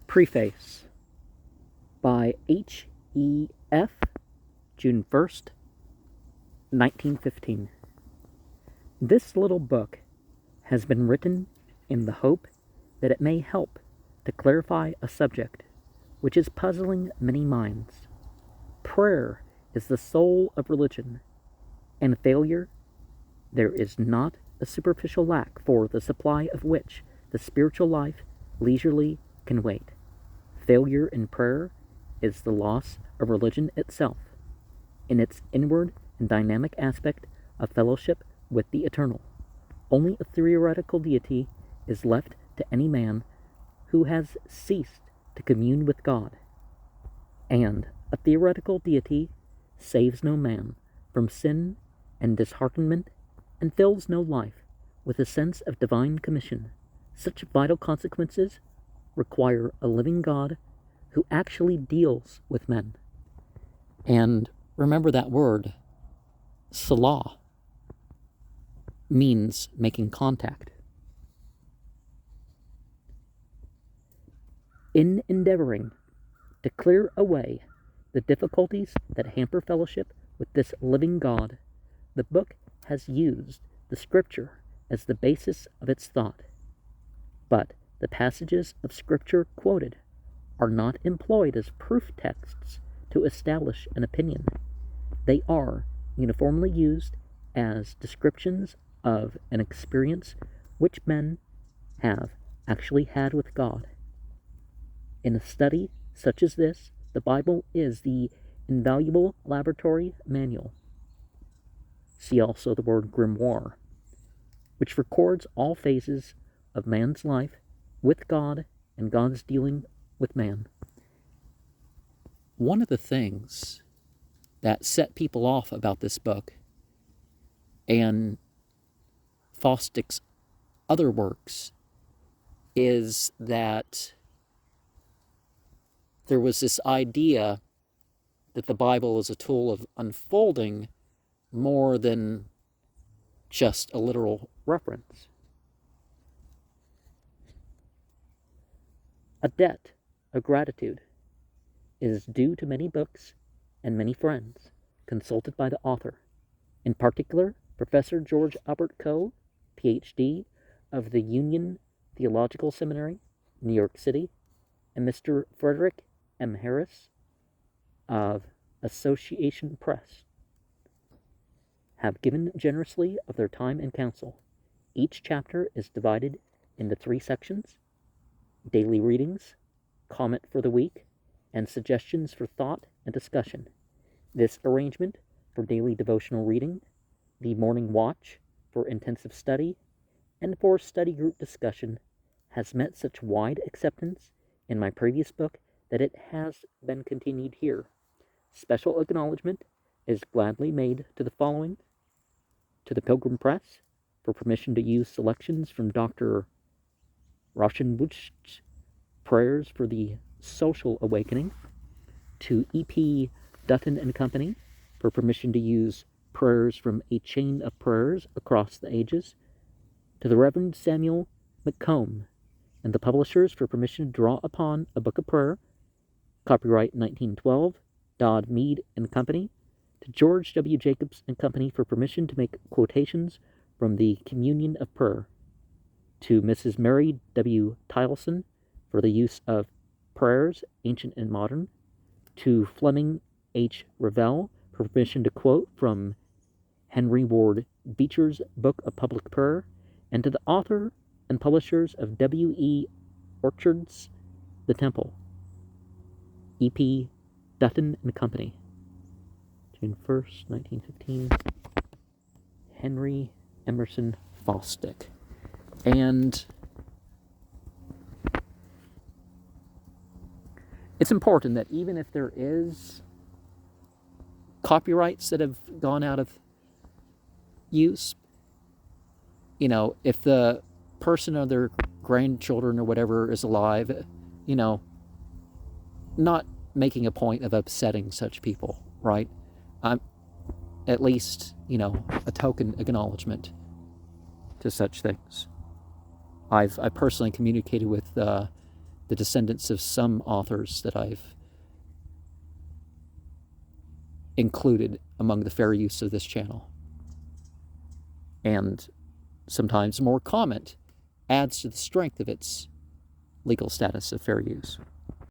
Preface by H.E.F, June 1st, 1915. This little book has been written in the hope that it may help to clarify a subject which is puzzling many minds. Prayer is the soul of religion, and failure there is not a superficial lack for the supply of which the spiritual life leisurely can wait. Failure in prayer is the loss of religion itself, in its inward and dynamic aspect of fellowship with the eternal. Only a theoretical deity is left to any man who has ceased to commune with God, and a theoretical deity saves no man from sin and disheartenment and fills no life with a sense of divine commission. Such vital consequences require a living God who actually deals with men. And remember that word, salah, means making contact. In endeavoring to clear away the difficulties that hamper fellowship with this living God, the book has used the Scripture as the basis of its thought. But the passages of Scripture quoted are not employed as proof texts to establish an opinion. They are uniformly used as descriptions of an experience which men have actually had with God. In a study such as this, the Bible is the invaluable laboratory manual. See also the word grimoire, which records all phases of man's life with God and God's dealing with man. One of the things that set people off about this book and Fosdick's other works is that there was this idea that the Bible is a tool of unfolding more than just a literal reference. A debt of gratitude is due to many books and many friends consulted by the author, in particular Professor George Albert Coe, Ph.D. of the Union Theological Seminary, New York City, and Mr. Frederick M. Harris of Association Press, have given generously of their time and counsel. Each chapter is divided into 3 sections: daily readings, comment for the week, and suggestions for thought and discussion. This arrangement for daily devotional reading, the morning watch for intensive study, and for study group discussion has met such wide acceptance in my previous book that it has been continued here. Special acknowledgement is gladly made to the following: to the Pilgrim Press for permission to use selections from Dr. Rauschenbusch's Prayers for the Social Awakening, to E.P. Dutton and Company for permission to use prayers from A Chain of Prayers Across the Ages, to the Reverend Samuel McComb and the publishers for permission to draw upon a book of prayer, copyright 1912, Dodd, Mead and Company, to George W. Jacobs and Company for permission to make quotations from the Communion of Prayer, to Mrs. Mary W. Tyleson for the use of prayers, ancient and modern, to Fleming H. Revell for permission to quote from Henry Ward Beecher's Book of Public Prayer, and to the author and publishers of W. E. Orchard's The Temple, E.P. Dutton and Company, June 1st, 1915, Henry Emerson Fosdick. And it's important that even if there is copyrights that have gone out of use, if the person or their grandchildren or whatever is alive, not making a point of upsetting such people, right? At least, a token acknowledgement to such things. I've personally communicated with the descendants of some authors that I've included among the fair use of this channel. And sometimes more comment adds to the strength of its legal status of fair use.